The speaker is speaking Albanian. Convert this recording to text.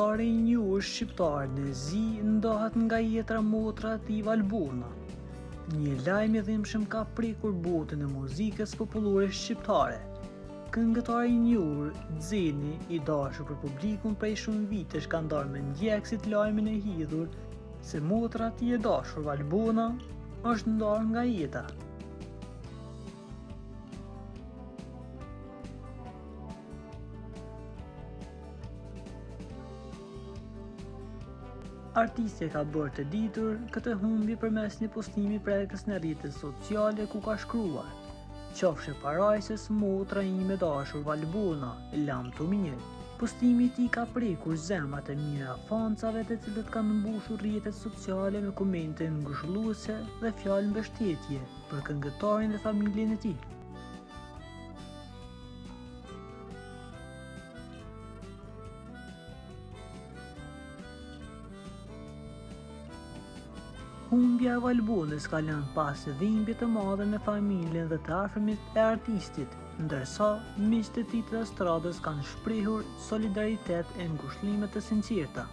Këngëtare e njohur shqiptare në zi ndahet nga jetra motra e tij Valbona. Një lajm i dhimbshëm ka prekur botën e muzikës popullore shqiptare. Këngëtari i njohur Xeni, i dashur për publikun prej shumë vitesh, ka ndarë me ndjekësit lajmin e hidhur se motra e tij e dashur Valbona është ndarë nga jeta. Artistja ka bërë të ditur këtë humbje përmes një postimi prekës në rrjetet sociale ku ka shkruar: "Qofshe parajses motra ime dashur Valbona, lam të mirë." Postimi i tij ka prekur zemrat e mira fansave, të cilët kanë mbushur rrjetet sociale me komente ngushëlluese dhe fjalë mbështetje për këngëtarin dhe familjen e tij. Humbja e Valbonës ka lënë pas dhimbje të madhe me familjen dhe të afërmit e artistit, ndërsa miqtë e tij të estradës kanë shprehur solidaritet e ngushëllime të sinqerta.